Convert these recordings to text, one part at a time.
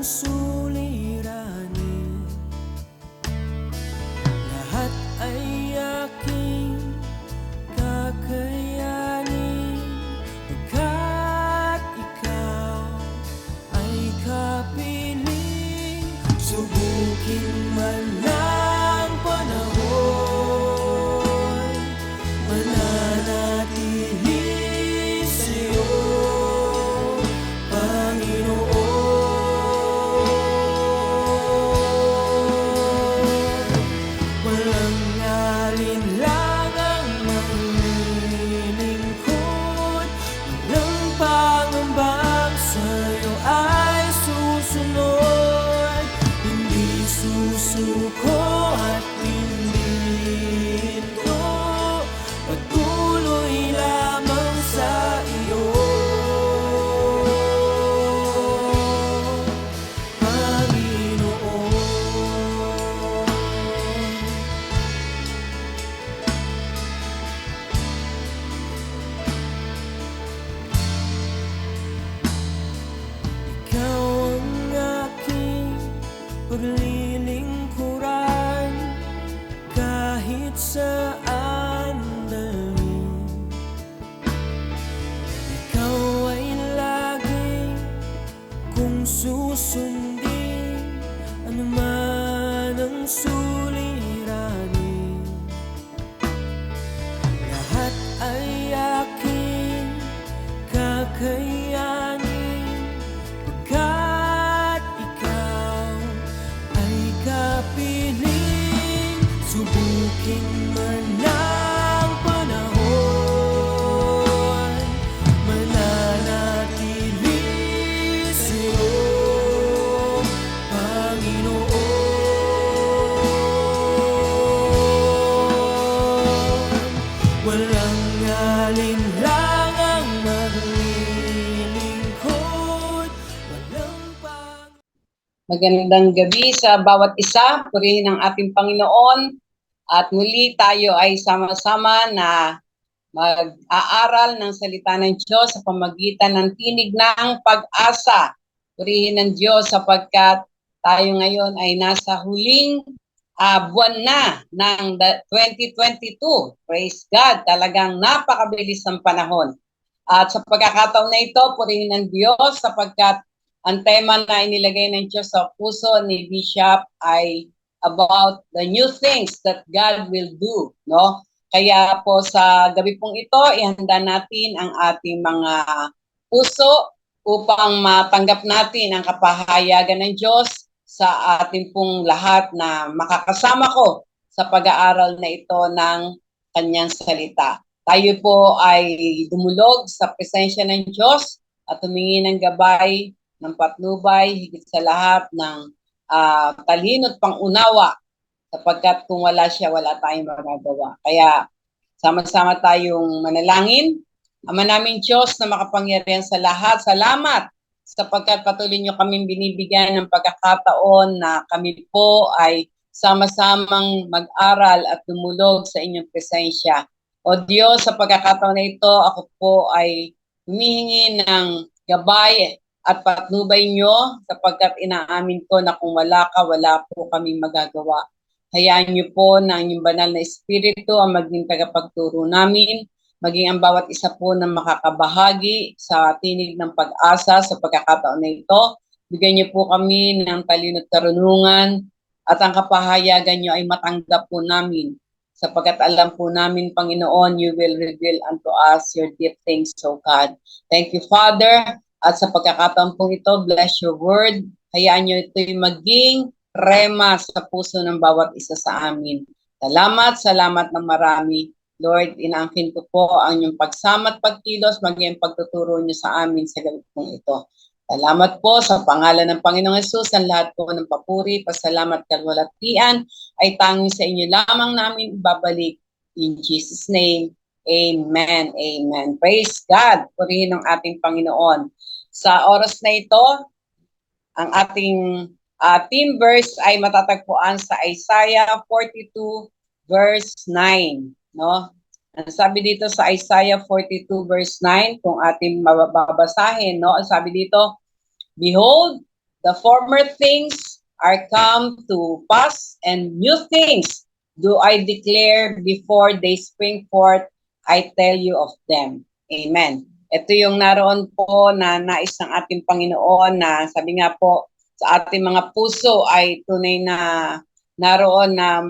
suliranin, lahat ay aking kakayanin, pagkat ikaw ay kapiling. Subukin man ng panahon, mananatili sa'yo, Panginoon. Walang alinlangang maglilingkod, walang pangambang sa'yo ay susunod. Hindi susuko at hindi hinto, patuloy lamang sa iyo, Panginoon. Ikaw ang aking paglilingkuran, kahit saan dalhin. Ikaw ay lagi kung susundin, anuman ang suliranin, lahat ay aking kakayanin, pagkat ikaw ay kapiling. Subukin man ng panahon, mananatili sa'yo, Panginoon. Walang alinlangang maglilingkod, walang Magandang gabi sa bawat isa, purihin ang ating Panginoon. At muli tayo ay sama-sama na mag-aaral ng salita ng Diyos sa pamagitan ng tinig ng pag-asa. Purihin ng Diyos sapagkat tayo ngayon ay nasa huling buwan na ng 2022. Praise God, talagang napakabilis ng panahon. At sa pagkakataon na ito, purihin ng Diyos sapagkat ang tema na inilagay ng Diyos sa puso ni Bishop ay about the new things that God will do, no? Kaya po sa gabi pong ito, ihanda natin ang ating mga puso upang matanggap natin ang kapahayagan ng Diyos sa ating pong lahat na makakasama ko sa pag-aaral na ito ng kanyang salita. Tayo po ay dumulog sa presensya ng Diyos at humingi ng gabay, ng patnubay, higit sa lahat ng talino at pangunawa, sapagkat kung wala siya, wala tayong magagawa. Kaya sama-sama tayong manalangin. Ama naming Diyos na makapangyarihan sa lahat, salamat sapagkat patuloy niyo kaming binibigyan ng pagkakataon na kami po ay sama-samang mag-aral at dumulog sa inyong presensya. O Diyos, sa pagkakataon na ito, ako po ay humihingi ng gabay at patnubay nyo sapagkat inaamin ko na kung wala ka, wala po kaming magagawa. Hayaan niyo po na inyong banal na espiritu ang maging tagapagturo namin, maging ang bawat isa po na makakabahagi sa tinig ng pag-asa sa pagkakataon na ito. Bigyan niyo po kami ng talino at karunungan at ang kapahayagan niyo ay matanggap po namin. Sapagkat alam po namin, Panginoon, you will reveal unto us your deep things, so God. Thank you, Father. At sa pagkakataon pong ito, bless your word. Hayaan niyo ito'y maging rema sa puso ng bawat isa sa amin. Salamat ng marami. Lord, inaangkin ko po ang inyong pagsama at pagkilos, maging pagtuturo niyo sa amin sa gabi pong ito. Salamat po sa pangalan ng Panginoong Hesus, ang lahat po ng papuri, pasalamat, kalwalatian ay tanging sa inyo lamang namin ibabalik. In Jesus' name, amen, amen. Praise God, purihin ng ating Panginoon. Sa oras na ito, ang ating theme verse ay matatagpuan sa Isaiah 42 verse 9, no? Ang sabi dito sa Isaiah 42 verse 9, kung ating mababasahin, no? Ang sabi dito, Behold, the former things are come to pass, and new things do I declare before they spring forth, I tell you of them. Amen. Ito yung naroon po na nais ng ating Panginoon na sabi nga po sa ating mga puso ay tunay na naroon na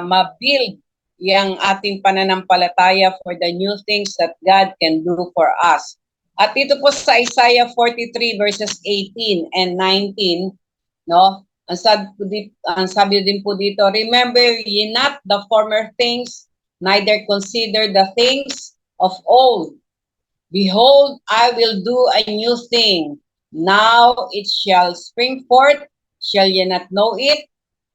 ma-build yung ating pananampalataya for the new things that God can do for us. At dito po sa Isaiah 43 verses 18 and 19, no? Ang sabi din po dito, remember ye not the former things, neither consider the things of old. Behold, I will do a new thing. Now it shall spring forth. Shall ye not know it?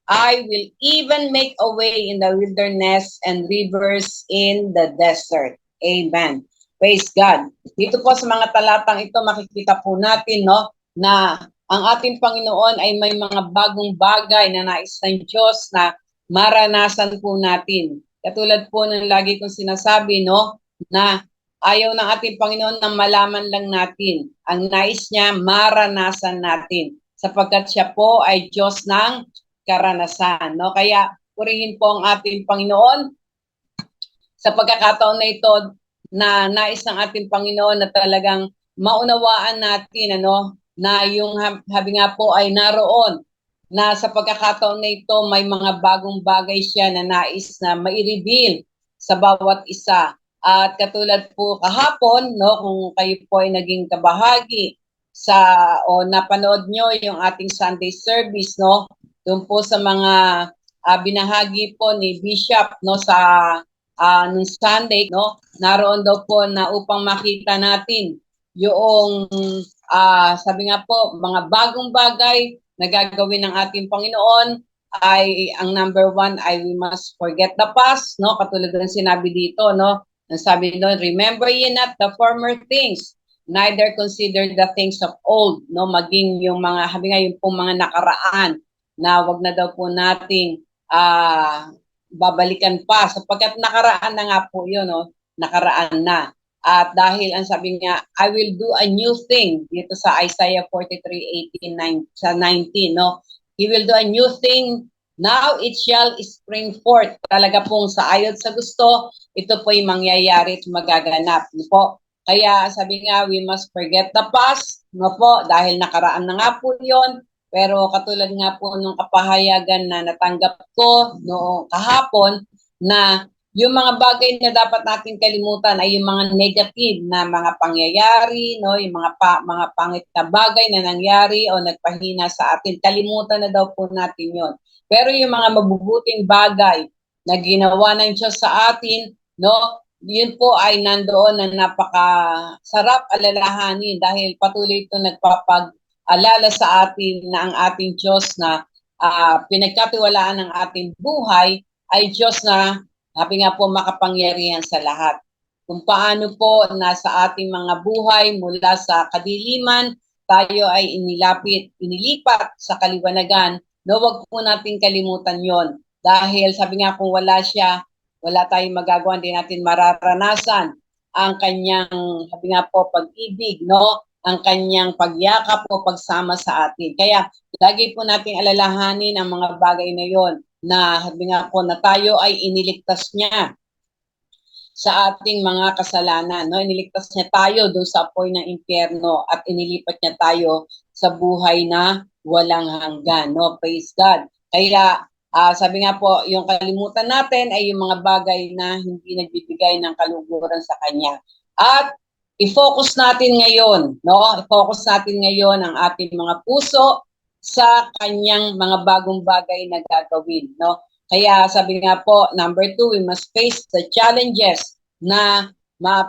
I will even make a way in the wilderness and rivers in the desert. Amen. Praise God. Dito po sa mga talatang ito, makikita po natin, no, na ang ating Panginoon ay may mga bagong bagay na nais ng Diyos na maranasan po natin. Katulad po ng lagi kong sinasabi, no, na ayaw ng ating Panginoon na malaman lang natin. Ang nais niya, maranasan natin. Sapagkat siya po ay Diyos ng karanasan. No? Kaya purihin po ang ating Panginoon sa pagkakataon na ito na nais ng ating Panginoon na talagang maunawaan natin na yung habi nga po ay naroon na sa pagkakataon na ito may mga bagong bagay siya na nais na mai-reveal sa bawat isa. At katulad po kahapon, no, kung kayo po ay naging kabahagi o napanood nyo yung ating Sunday service, no, doon po sa mga binahagi po ni Bishop, no, sa nung Sunday, no, naroon daw po na upang makita natin yung sabi nga po, mga bagong bagay na gagawin ng ating Panginoon ay ang number one ay we must forget the past, no, katulad ng sinabi dito, no. Ang sabi doon, remember ye not the former things, neither consider the things of old, no, maging yung mga, habi nga yung pong mga nakaraan, na wag na daw po nating babalikan pa, sapagkat nakaraan na nga po yun, no, nakaraan na. At dahil ang sabi nga, I will do a new thing, dito sa Isaiah 43:18 sa 19, no, He will do a new thing. Now it shall spring forth. Talaga pong sa ayon sa gusto, ito po yung mangyayari at magaganap. No po? Kaya sabi nga, we must forget the past. No po? Dahil nakaraan na nga po yun. Pero katulad nga po nung kapahayagan na natanggap ko noong kahapon, na yung mga bagay na dapat natin kalimutan ay yung mga negative na mga pangyayari, no, yung mga pangit na bagay na nangyari o nagpahina sa atin. Kalimutan na daw po natin yon. Pero yung mga mabubuting bagay na ginawa ng Diyos sa atin, no, yun po ay nandoon na napakasarap alalahanin dahil patuloy ito nagpapag-alala sa atin na ang ating Diyos na pinagkatiwalaan ng ating buhay ay Diyos na, sabi nga po, makapangyarihan sa lahat. Kung paano po nasa ating mga buhay mula sa kadiliman, tayo ay inilipat sa kaliwanagan. No, wag po natin kalimutan yon. Dahil sabi nga kung wala siya, wala tayong magagawa, hindi natin mararanasan ang kanyang, sabi nga po, pag-ibig, no? Ang kanyang pagyakap o pagsama sa atin. Kaya lagi po nating alalahanin ang mga bagay na yon, na sabi nga po na tayo ay iniligtas niya sa ating mga kasalanan, no? Iniligtas niya tayo doon sa apoy ng impyerno at inilipat niya tayo sa buhay na walang hanggan, no? Praise God. Kaya sabi nga po, yung kalimutan natin ay yung mga bagay na hindi nagbibigay ng kaluguran sa kanya. At i-focus natin ngayon, no? I-focus natin ngayon ang ating mga puso sa kanyang mga bagong bagay na gagawin, no? Kaya sabi nga po, number 2, we must face the challenges na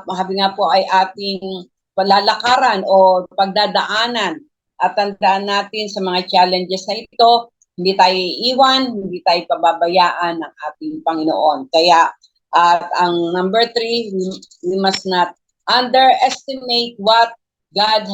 sabi nga po ay ating palalakaran o pagdadaanan. At tandaan natin sa mga challenges na ito, hindi tayo iiwan, hindi tayo pababayaan ng ating Panginoon. Kaya ang number 3, we must not underestimate what God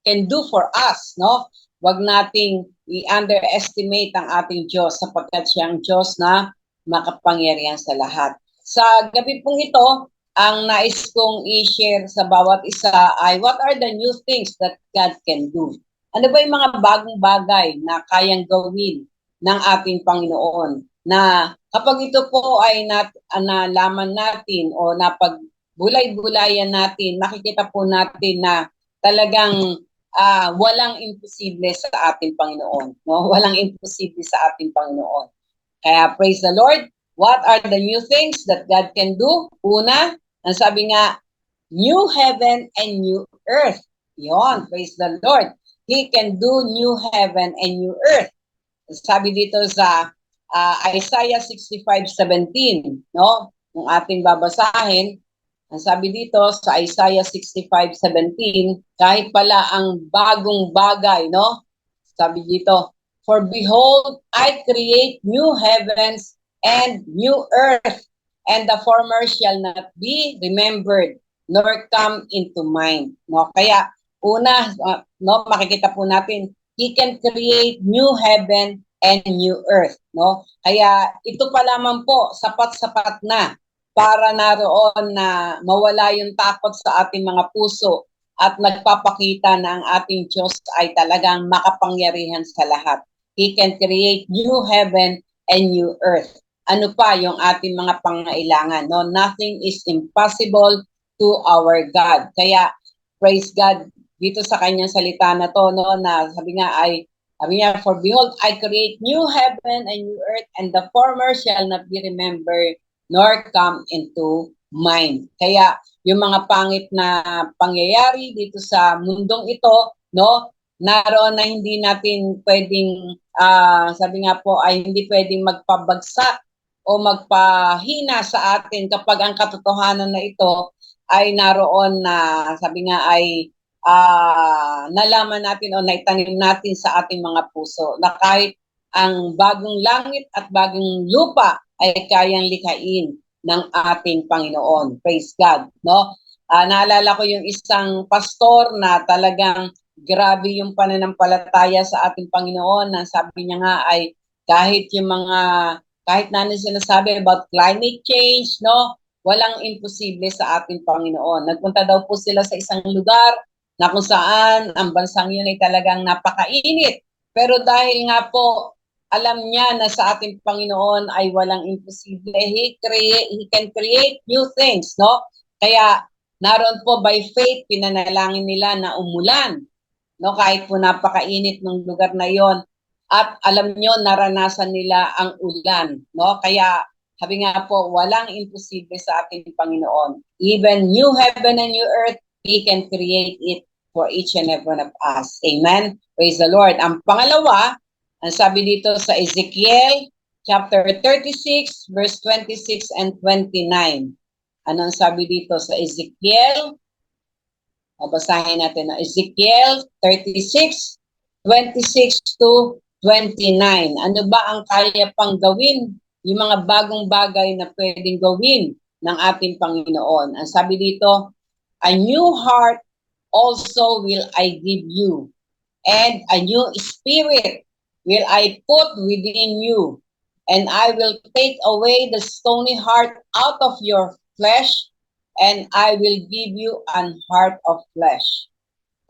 can do for us, no? Wag nating i-underestimate ang ating Diyos sapagkat siya ang Diyos na makapangyarihan sa lahat. Sa gabi pong ito, ang nais kong i-share sa bawat isa ay what are the new things that God can do. Ano ba yung mga bagong bagay na kayang gawin ng ating Panginoon? Na kapag ito po ay nalaman natin o napagbulay-bulayan natin, makikita po natin na talagang walang imposible sa ating Panginoon. No? Walang imposible sa ating Panginoon. Kaya praise the Lord. What are the new things that God can do? Una, ang sabi nga, new heaven and new earth. Yon, praise the Lord. He can do new heaven and new earth. Sabi dito sa Isaiah 65:17, no? Kung ating babasahin, ang sabi dito sa Isaiah 65:17, kahit pala ang bagong bagay, no? Sabi dito, for behold, I create new heavens and new earth, and the former shall not be remembered, nor come into mind. No? Kaya, una, no, makikita po natin, He can create new heaven and new earth. No? Kaya, ito pa lamang po, sapat-sapat na para naroon na mawala yung takot sa ating mga puso at nagpapakita na ang ating Diyos ay talagang makapangyarihan sa lahat. He can create new heaven and new earth. Ano pa yung ating mga pangailangan? No? Nothing is impossible to our God. Kaya, praise God, dito sa kanyang salita na to, no, na sabi niya, for behold, I create new heaven and new earth, and the former shall not be remembered, nor come into mind. Kaya, yung mga pangit na pangyayari dito sa mundong ito, no, naroon na hindi natin pwedeng, sabi nga po, ay hindi pwedeng magpabagsak o magpahina sa atin kapag ang katotohanan na ito ay naroon na, sabi nga ay, nalaman natin o naitanim natin sa ating mga puso na kahit ang bagong langit at bagong lupa ay kayang likhain ng ating Panginoon. Praise God, no? Naalala ko yung isang pastor na talagang grabe yung pananampalataya sa ating Panginoon na sabi niya nga ay kahit na sinasabi about climate change, no? Walang imposible sa ating Panginoon. Nagpunta daw po sila sa isang lugar na kung saan ang bansang yun ay talagang napakainit. Pero dahil nga po alam niya na sa ating Panginoon ay walang imposible. He can create new things, no? Kaya naroon po by faith, pinanalangin nila na umulan, no? Kahit po napakainit ng lugar na yon. At alam nyo, naranasan nila ang ulan, no? Kaya sabi nga po, walang imposible sa ating Panginoon. Even new heaven and new earth, He can create it for each and every one of us. Amen? Praise the Lord. Ang pangalawa, ang sabi dito sa Ezekiel chapter 36 verse 26 and 29. Ano ang sabi dito sa Ezekiel? Babasahin natin na Ezekiel 36, 26 to 29. Ano ba ang kaya pang gawin? Yung mga bagong bagay na pwedeng gawin ng ating Panginoon. Ang sabi dito, a new heart also will I give you, and a new spirit will I put within you, and I will take away the stony heart out of your flesh, and I will give you an heart of flesh.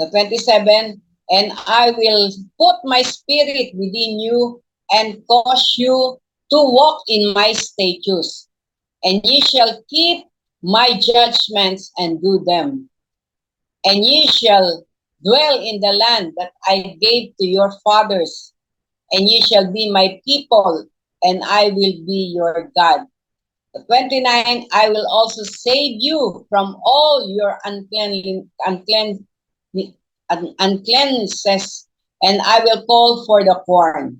The 27, and I will put my spirit within you, and cause you to walk in my statutes, and ye shall keep my judgments and do them. And ye shall dwell in the land that I gave to your fathers, and ye shall be my people, and I will be your God. The 29, I will also save you from all your uncleannesses, and I will call for the corn,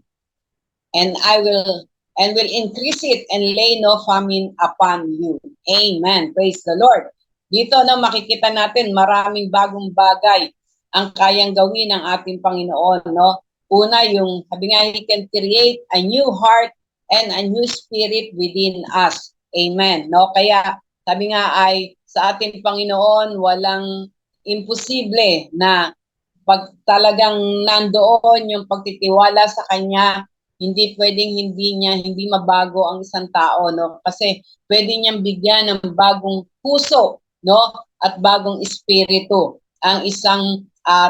and will increase it and lay no famine upon you. Amen. Praise the Lord. Dito na makikita natin maraming bagong bagay ang kayang gawin ng ating Panginoon, no? Una, yung sabi nga, He can create a new heart and a new spirit within us. Amen, no? Kaya sabi nga ay sa ating Panginoon walang imposible na pag talagang nandoon yung pagtitiwala sa Kanya, hindi pwedeng hindi mabago ang isang tao, no? Kasi pwede niyang bigyan ng bagong puso, no? At bagong espiritu ang isang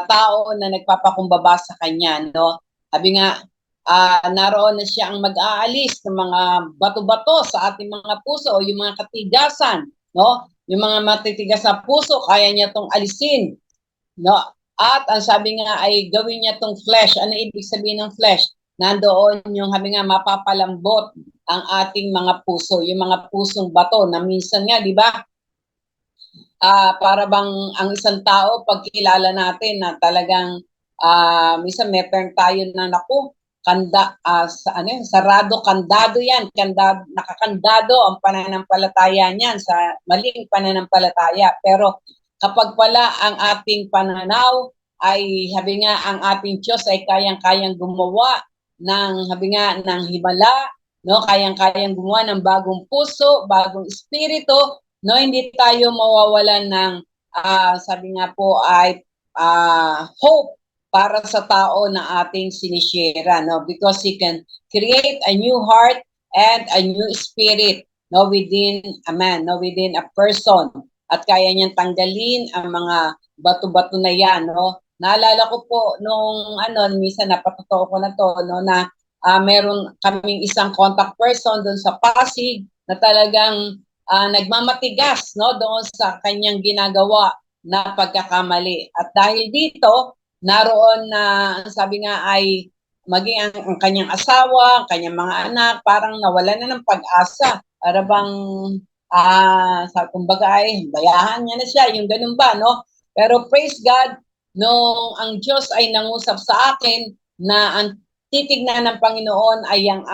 tao na nagpapakumbaba sa kanya, no? Sabi nga, naroon na siya ang mag-aalis ng mga bato-bato sa ating mga puso o yung mga katigasan, no? Yung mga matitigas sa puso, kaya niya tong alisin, no? At ang sabi nga ay gawin niya tong flesh. Ano ibig sabihin ng flesh? Nandoon yung sabi nga mapapalambot ang ating mga puso, yung mga pusong bato na minsan nga, di ba? Para bang ang isang tao pag kilala natin na talagang minsan may term tayo na naku, sa ano yan, sarado kandado yan, nakakandado ang pananampalataya niyan sa maling pananampalataya. Pero kapag pala ang ating pananaw ay sabi nga ang ating Diyos ay kayang-kayang gumawa ng sabi nga ng himala, no, kayang-kayang gumawa ng bagong puso, bagong espiritu, no, hindi tayo mawawalan ng sabi nga po ay hope para sa tao na ating sinishare, no, because He can create a new heart and a new spirit, no, within a man, no, within a person, at kaya niyang tanggalin ang mga bato-bato na yan, no. Naalala ko po nung minsan napatotoo ko na to, no, na meron kaming isang contact person doon sa Pasig na talagang nagmamatigas, no, doon sa kanyang ginagawa na pagkakamali. At dahil dito, naroon na sabi nga ay maging ang kanyang asawa, ang kanyang mga anak, parang nawala na ng pag-asa. Para bang sa kumbaga ay bayahan niya na siya, yung ganun ba, no? Pero praise God, nung ang Diyos ay nangusap sa akin na ang titignan ng Panginoon ay ang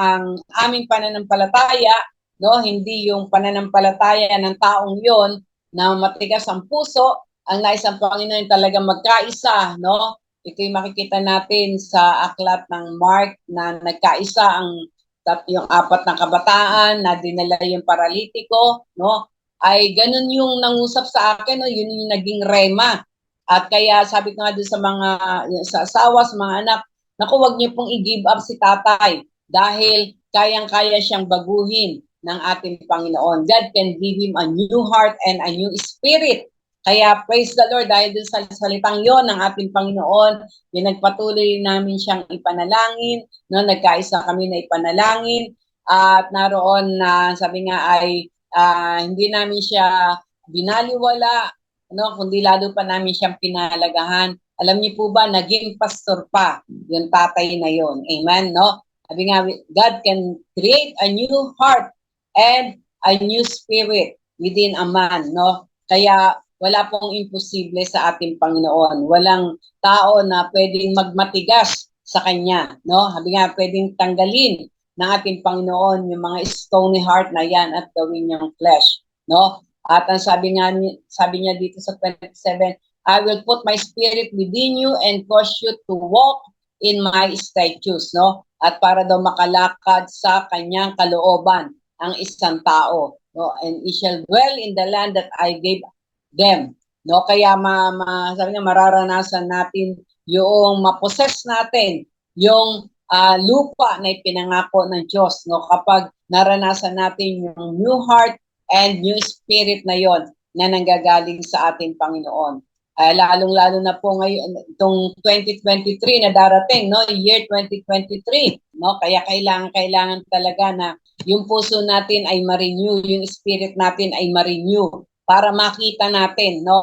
aming pananampalataya, no, hindi yung pananampalataya ng taong yon na matigas ang puso. Ang nais ng Panginoon talagang magkaisa, no. Ito'y makikita natin sa aklat ng Mark na nagkaisa yung 4 na kabataan na dinala yung paralitiko, no, ay ganun yung nangusap sa akin, no, yun yung naging rema. At kaya sabi ko nga doon sa asawa, sa mga anak, naku, wag niyo pong i-give up si tatay dahil kayang-kaya siyang baguhin ng ating Panginoon. God can give him a new heart and a new spirit. Kaya praise the Lord dahil dun sa salitang yon ng ating Panginoon, pinagpatuloy namin siyang ipanalangin, no, nagkaisa kami na ipanalangin, at naroon na sabi nga ay hindi namin siya binaliwala, no, kundi lalo pa namin siyang pinalagahan. Alam niyo po ba, naging pastor pa yung tatay na yon. Amen, no? Sabi nga, God can create a new heart and a new spirit within a man, no? Kaya wala pong imposible sa ating Panginoon. Walang tao na pwedeng magmatigas sa Kanya, no? Sabi nga, pwedeng tanggalin ng ating Panginoon yung mga stony heart na yan at gawin niyang flesh, no? At ang sabi niya dito sa 27, I will put my spirit within you and cause you to walk in my statutes, no? At para daw makalakad sa kanyang kalooban ang isang tao, no? And he shall dwell in the land that I gave them, no? Kaya sabi niya, mararanasan natin yung maposes natin yung lupa na ipinangako ng Diyos, no? Kapag naranasan natin yung new heart and new spirit na yon na nanggagaling sa ating Panginoon. Lalong-lalo na po ngayon itong 2023 na darating, no, year 2023, no, kaya kailangan talaga na yung puso natin ay ma-renew, yung spirit natin ay ma-renew para makita natin, no,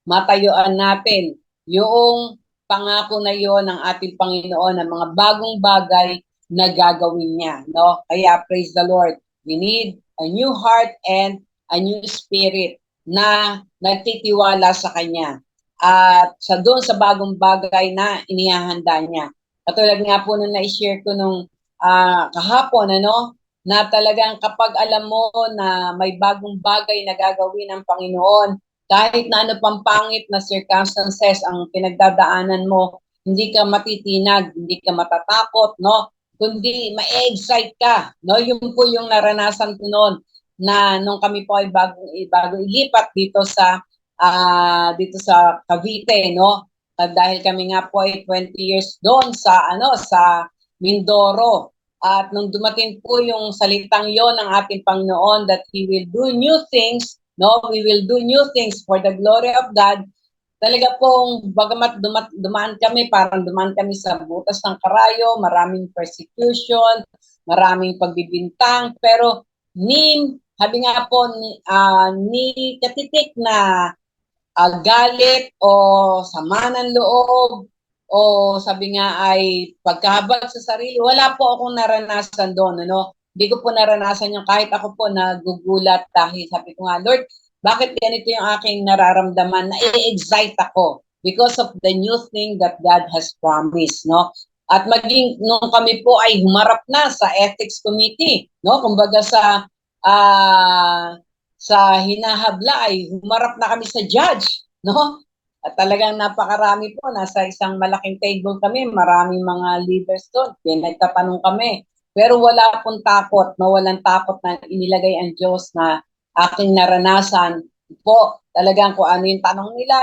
matayuan natin yung pangako na yon ng ating Panginoon ng mga bagong bagay na gagawin niya, no. Kaya praise the Lord, we need a new heart and a new spirit na nagtitiwala sa Kanya at doon sa bagong bagay na inihahanda niya. Katulad nga po nung na-share ko nung kahapon, na talagang kapag alam mo na may bagong bagay na gagawin ng Panginoon, kahit na ano pang pangit na circumstances ang pinagdadaanan mo, hindi ka matitinag, hindi ka matatakot, no? Kundi ma-excite ka, no? Yun po yung naranasan ko noon na nung kami po ay bago ilipat dito sa Cavite, no? Dahil kami nga po ay 20 years doon sa Mindoro. At nung dumating po yung salitang yon ng ating Panginoon that He will do new things, no? We will do new things for the glory of God. talaga pong bagamat dumaan kami, parang dumaan kami sa butas ng karayo, maraming persecution, maraming pagbibintang, pero sabi nga po, ni katitik na galit o sama ng loob o sabi nga ay pagkahabag sa sarili, wala po akong naranasan doon, ano? Hindi ko po naranasan yung kahit ako po nagugulat dahil sabi ko nga, Lord, bakit ganito yung aking nararamdaman? Na-excite ako because of the new thing that God has promised, no? At maging nung kami po ay humarap na sa ethics committee, no? Kumbaga sa hinahabla ay humarap na kami sa judge, no? At talagang napakarami po, nasa isang malaking table kami, maraming mga leaders doon, nagtatanong kami. Pero wala pong takot, no? Walang takot na inilagay ang Diyos na aking naranasan po. Talagang kung ano yung tanong nila,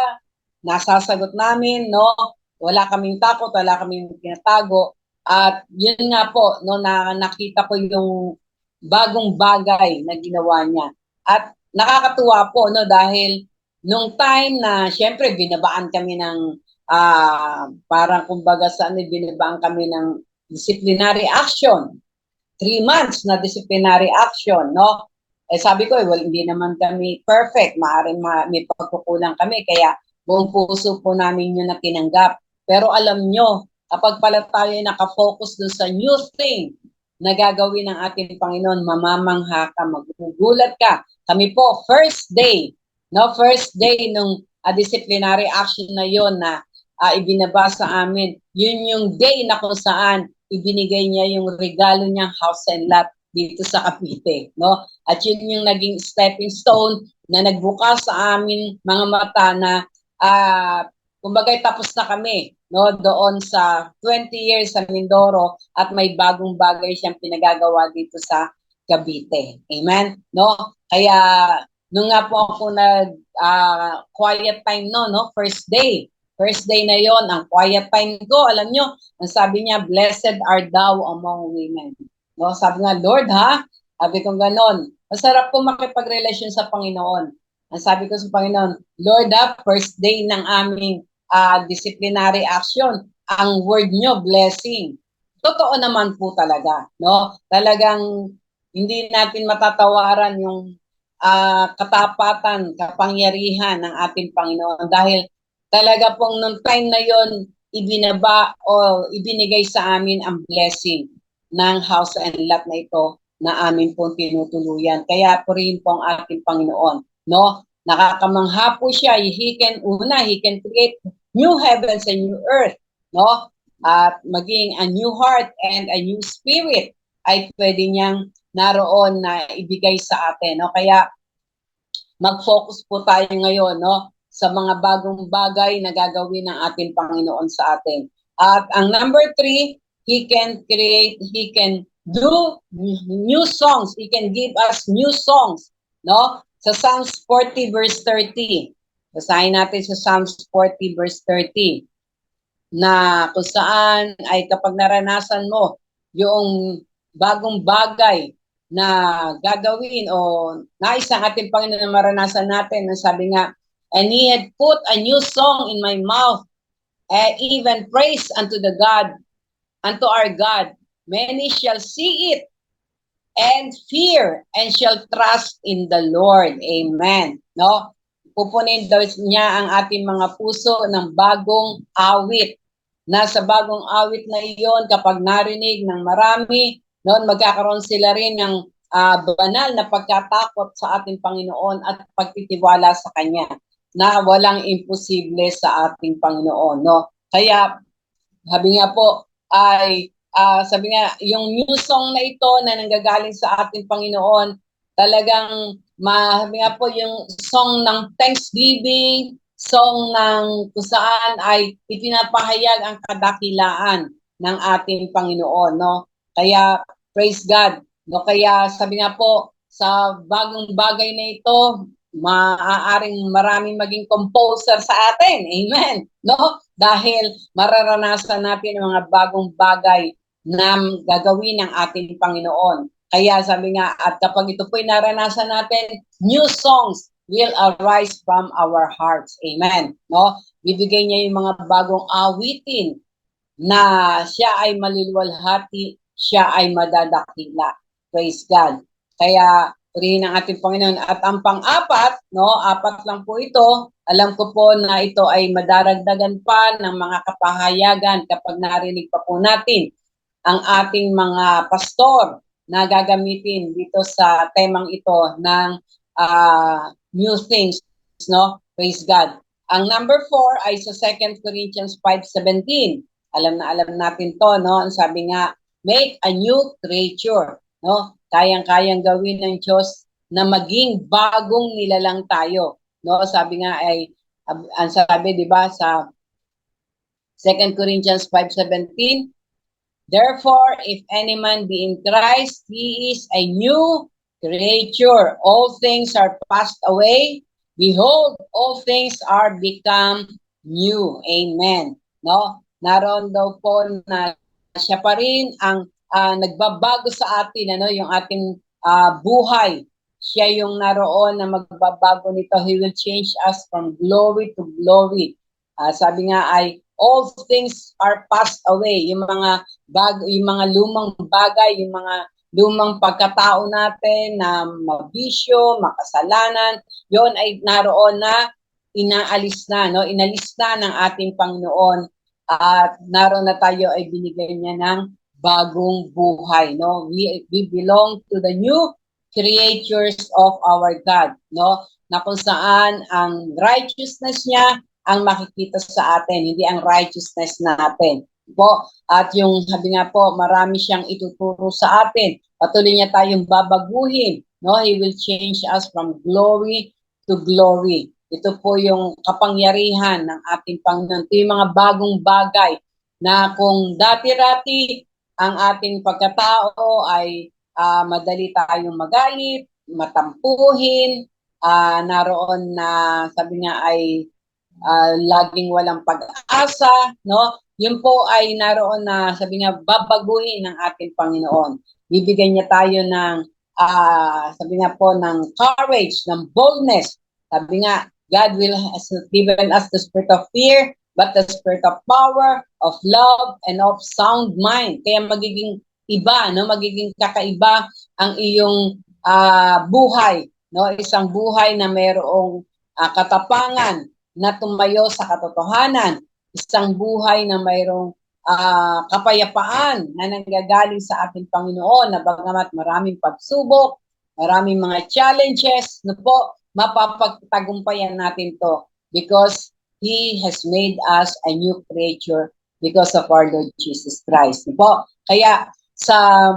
nasasagot namin, no? Wala kaming takot, wala kaming tinatago. At yun nga po, no, nakita ko yung bagong bagay na ginawa niya. At nakakatuwa po, no, dahil nung time na, syempre, binabaan kami ng, parang kumbaga binabaan kami ng disciplinary action. 3 months na disciplinary action, no? Eh sabi ko, well, hindi naman kami perfect. Maaaring may pagkukulang kami. Kaya buong puso po namin yun na tinanggap. Pero alam nyo, kapag pala tayo nakafocus dun sa new thing na gagawin ng ating Panginoon, mamamangha ka, magugulat ka. Kami po, first day nung disciplinary action na yon na ibinaba sa amin, yun yung day na kung saan ibinigay niya yung regalo niyang house and lot dito sa Cavite, no? At yun yung naging stepping stone na nagbukas sa amin mga mata na kumbaga tapos na kami, no, doon sa 20 years sa Mindoro at may bagong bagay siyang pinagagawa dito sa Cavite. Amen? No? Kaya nung nga po ako quiet time no, first day na yon, ang quiet time ko, alam nyo, ang sabi niya, blessed are thou among women. No, sabi nga, Lord ha, sabi ko ganon, masarap po makipagrelasyon sa Panginoon. Ang sabi ko sa Panginoon, Lord ha, first day ng aming disciplinary action, ang word nyo, blessing. Totoo naman po talaga, no? Talagang hindi natin matatawaran yung katapatan, kapangyarihan ng ating Panginoon dahil talaga pong nung time na yon ibinaba o ibinigay sa amin ang blessing ng house and lot na ito na amin pong tinutuluyan. Kaya po rin po ang ating Panginoon, no? Nakakamangha po siya. He can create new heavens and new earth, no? At maging a new heart and a new spirit ay pwede niyang naroon na ibigay sa atin, no? Kaya mag-focus po tayo ngayon, no, sa mga bagong bagay na gagawin ng ating Panginoon sa atin. At ang number 3, He can do new songs. He can give us new songs, no? Sa Psalms 40 verse 30. Basahin natin sa Psalms 40 verse 30 na kung saan ay kapag naranasan mo yung bagong bagay na gagawin o nais ng ating Panginoon na maranasan natin, ang sabi nga, and He had put a new song in my mouth, even praise unto our God. Many shall see it and fear and shall trust in the Lord. Amen. No? Pupunin daw niya ang ating mga puso ng bagong awit. Nasa bagong awit na iyon, kapag narinig ng marami, noon magkakaroon sila rin ng banal na pagkatakot sa ating Panginoon at pagtitiwala sa Kanya na walang imposible sa ating Panginoon. No? Kaya, sabi nga po, sabi nga, yung new song na ito na nanggagaling sa ating Panginoon, talagang, sabi nga po, yung song ng thanksgiving, song ng kung saan ay ipinapahayag ang kadakilaan ng ating Panginoon, no? Kaya, praise God, no? Kaya, sabi nga po, sa bagong bagay na ito, maaaring maraming maging composer sa atin. Amen. No? Dahil mararanasan natin ang mga bagong bagay na gagawin ng ating Panginoon. Kaya sabi nga, at kapag ito po'y naranasan natin, new songs, will arise from our hearts. Amen. No? Bibigay niya yung mga bagong awitin na siya ay maluluwalhati, siya ay madadakila. Praise God. Kaya purihin ang ating Panginoon. At ang pang-apat, no, apat lang po ito. Alam ko po na ito ay madaragdagan pa ng mga kapahayagan kapag narinig pa po natin ang ating mga pastor na gagamitin dito sa temang ito ng new things, no? Praise God. Ang number 4 ay sa 2 Corinthians 5:17. Alam na alam natin to, no? Ang sabi nga, make a new creature, no? Kayang-kayang gawin ng Diyos na maging bagong nilalang tayo, no? Sabi nga ay ang sabi, 'di ba, sa 2 Corinthians 5:17, therefore, if any man be in Christ, he is a new creature. All things are passed away. Behold, all things are become new. Amen. No? Naroon daw po na siya pa rin ang nagbabago sa atin, ano, yung ating buhay. Siya yung naroon na magbabago nito. He will change us from glory to glory. Sabi nga ay, all things are passed away. Yung mga yung mga lumang bagay, yung mga lumang pagkatao natin na mabisyo, makasalanan, yon ay naroon na inaalis na, no? Inalis na ng ating Panginoon at naroon na tayo ay binigay niya ng bagong buhay, no? We belong to the new creatures of our God, no? Na kung saan ang righteousness niya ang makikita sa atin, hindi ang righteousness natin. Po, at yung sabi nga po, marami siyang ituturo sa atin. Patuloy niya tayong babaguhin, no? He will change us from glory to glory. Ito po yung kapangyarihan ng ating Panginoon. Ito yung mga bagong bagay na kung dati-rati ang ating pagkatao ay madali tayong magalit, matampuhin, naroon na sabi nga ay laging walang pag-asa, no? Yun po ay naroon na sabi nga babaguhin ng ating Panginoon. Bibigyan niya tayo ng sabi nga po ng courage, ng boldness. Sabi nga, God will has given us the spirit of fear, but the spirit of power, of love, and of sound mind. Kaya magiging iba, no? Magiging kakaiba ang iyong buhay, no? Isang buhay na mayroong katapangan na tumayo sa katotohanan, isang buhay na mayroong kapayapaan na nanggagaling sa ating Panginoon na bagamat maraming pagsubok, maraming mga challenges, no po, mapapagtagumpayan natin to because He has made us a new creature because of our Lord Jesus Christ. No po? Kaya sa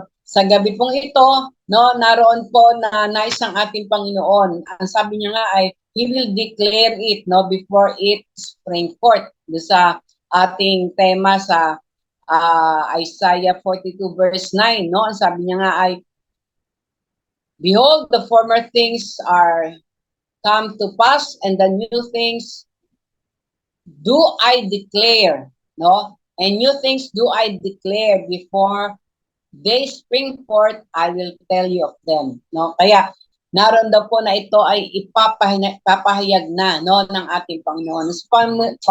gabi pong ito, no, naroon po na nais ang ating Panginoon. Ang sabi niya nga ay He will declare it, no, before it spring forth. Sa ating tema sa Isaiah 42 verse 9, no? Ang sabi niya nga ay, behold, the former things are come to pass, and the new things do I declare, no? And new things do I declare before they spring forth, I will tell you of them, no? Kaya naroon daw po na ito ay ipapahayag na, no, ng ating Panginoon sa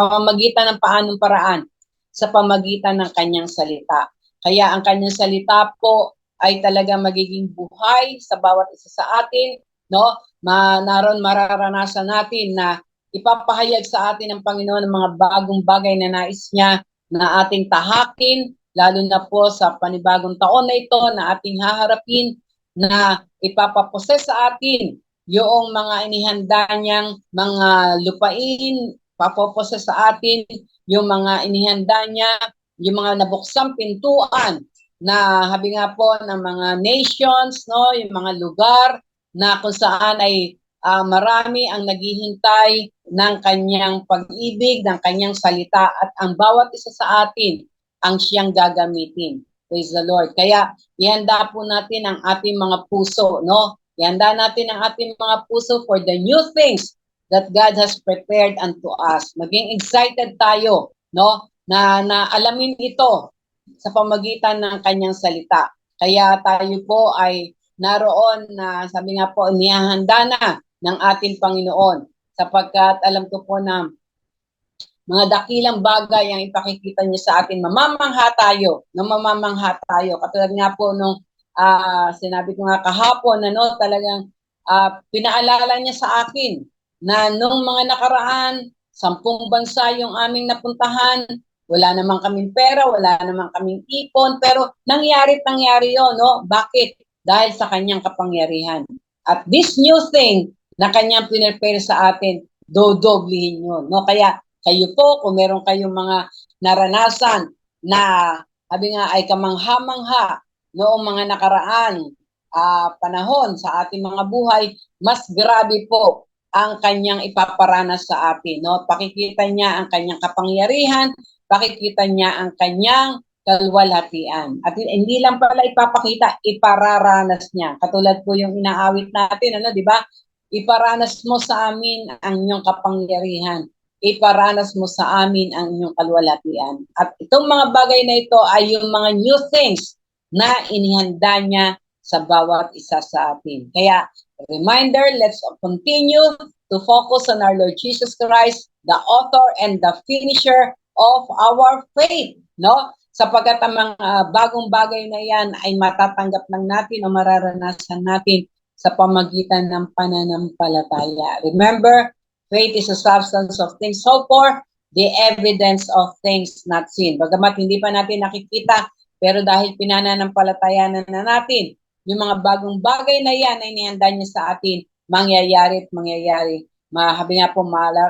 pamamagitan ng paanong paraan, sa pamagitan ng kanyang salita. Kaya ang kanyang salita po ay talaga magiging buhay sa bawat isa sa atin, no? Naroon mararanasan natin na ipapahayag sa atin ng Panginoon ng mga bagong bagay na nais niya na ating tahakin, lalo na po sa panibagong taon na ito na ating haharapin, na ipapaposes sa atin yung mga inihanda niyang mga lupain, papaposes sa atin yung mga inihanda niya, yung mga nabuksang pintuan na habi nga po ng mga nations, no, yung mga lugar na kung saan ay marami ang naghihintay ng kanyang pag-ibig, ng kanyang salita, at ang bawat isa sa atin ang siyang gagamitin. Praise the Lord. Kaya ihanda po natin ang ating mga puso, no? Ihanda natin ang ating mga puso for the new things that God has prepared unto us. Maging excited tayo, no? Na alamin ito sa pamagitan ng kanyang salita. Kaya tayo po ay naroon na sabi nga po, nihahanda na ng ating Panginoon. Sapagkat alam ko po na mga dakilang bagay ang ipakikita niya sa atin. Mamamangha tayo. No, mamamangha tayo. Katulad nga po nung sinabi ko nga kahapon, ano, talagang pinaalala niya sa akin na nung mga nakaraan, 10 bansa yung aming napuntahan, wala namang kaming pera, wala namang kaming ipon, pero nangyari yun, no? Bakit? Dahil sa kanyang kapangyarihan. At this new thing na kanyang pinrepare sa atin, dodoblihin yun, no? Kaya kayo po, kung meron kayong mga naranasan na sabi nga ay kamangha-mangha noong mga nakaraan panahon sa ating mga buhay, mas grabe po ang kanyang ipaparanas sa atin. No? Pakikita niya ang kanyang kapangyarihan, pakikita niya ang kanyang kalwalhatian. At hindi lang pala ipapakita, ipararanas niya. Katulad po yung inaawit natin, ano, di ba? Iparanas mo sa amin ang inyong kapangyarihan. Iparanas mo sa amin ang inyong kalwalhatian. At itong mga bagay na ito ay yung mga new things na inihanda niya sa bawat isa sa atin. Kaya, reminder, let's continue to focus on our Lord Jesus Christ, the author and the finisher of our faith. No? Sapagkat ang mga bagong bagay na yan ay matatanggap lang natin o mararanasan natin sa pamagitan ng pananampalataya. Remember, faith is a substance of things hoped for, the evidence of things not seen. Bagamat hindi pa natin nakikita, pero dahil pinananampalatayanan na natin, yung mga bagong bagay na yan ay inihanda niya sa atin, mangyayari at mangyayari. Mahabi nga po,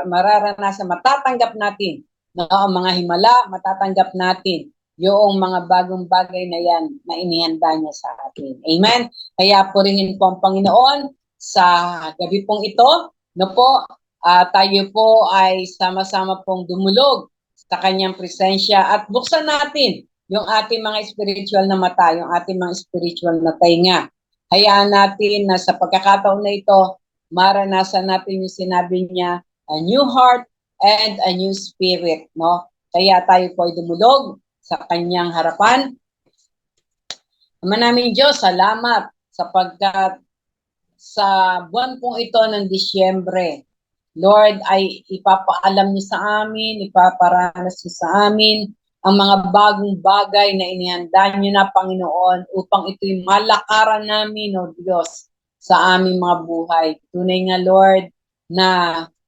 mararanasan, matatanggap natin. No, ang mga himala, matatanggap natin yung mga bagong bagay na yan na inihanda niya sa atin. Amen? Kaya purihin po ang Panginoon sa gabi pong ito. No po, tayo po ay sama-sama pong dumulog sa kanyang presensya at buksan natin yung ating mga spiritual na mata, yung ating mga spiritual na tainga. Hayaan natin na sa pagkakataon na ito, maranasan natin yung sinabi niya, a new heart and a new spirit. No? Kaya tayo po ay dumulog sa kanyang harapan. Ama namin Diyos, salamat sapagkat sa buwan pong ito ng Disyembre, Lord, ay ipapaalam niyo sa amin, ipaparanas niyo sa amin ang mga bagong bagay na inihanda niyo na, Panginoon, upang ito'y malakaran namin, O Diyos, sa aming mga buhay. Tunay nga, Lord, na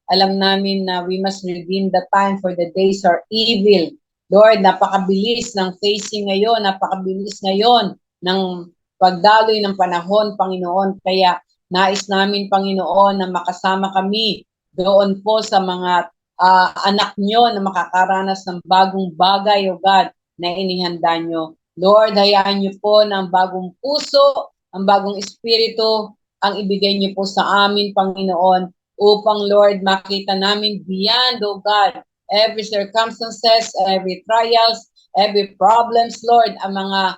alam namin na we must redeem the time for the days are evil. Lord, napakabilis ng facing ngayon, napakabilis ngayon ng pagdaloy ng panahon, Panginoon. Kaya nais namin, Panginoon, na makasama kami doon po sa mga anak nyo na makakaranas ng bagong bagay, O God, na inihanda nyo. Lord, hayaan nyo po ng bagong puso, ang bagong espiritu, ang ibigay nyo po sa amin, Panginoon, upang, Lord, makita namin beyond, O God, every circumstances, every trials, every problems, Lord, ang mga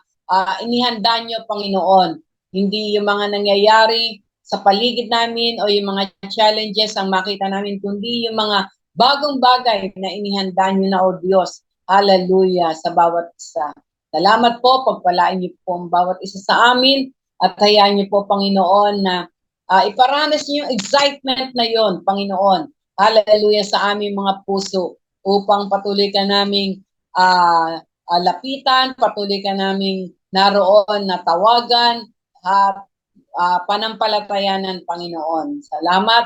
inihanda nyo, Panginoon. Hindi yung mga nangyayari sa paligid namin o yung mga challenges ang makita namin, kundi yung mga bagong bagay na inihanda nyo na, O Diyos. Hallelujah sa bawat isa. Salamat po, pagpalain niyo po ang bawat isa sa amin at hayaan niyo po, Panginoon, na iparanas niyo yung excitement na yon, Panginoon. Hallelujah sa aming mga puso upang patuloy ka naming lapitan, patuloy ka naming naroon na tawagan at panampalatayanan, Panginoon. Salamat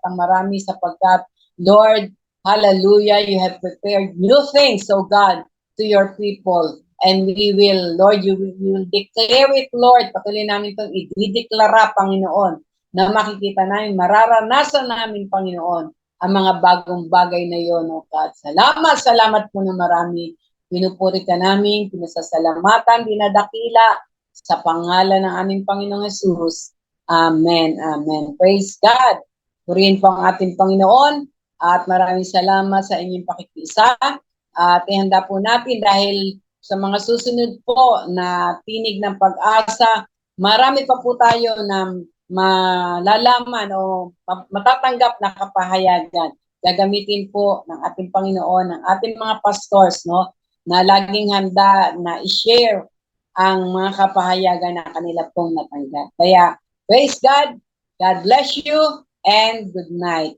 ng marami sapagkat, Lord, hallelujah, you have prepared new things, O God, to your people. And we will, Lord, you will declare it, Lord. Patuloy namin itong idideklara, Panginoon, na makikita namin, mararanasan namin, Panginoon, ang mga bagong bagay na yon, O God. Salamat po na marami. Pinupuri ka namin, pinasasalamatan, dinadakila sa pangalan ng aming Panginoong Jesus. Amen, amen. Praise God. Purihin po ang ating Panginoon. At maraming salamat sa inyong pakikiisa. At ihanda po natin dahil sa mga susunod po na tinig ng pag-asa, marami pa po tayo na malalaman o matatanggap na kapahayagan. Gagamitin po ng ating Panginoon, ng ating mga pastors, no, na laging handa na i-share ang mga kapahayagan na kanila pong natanggap. Kaya, praise God, God bless you, and good night.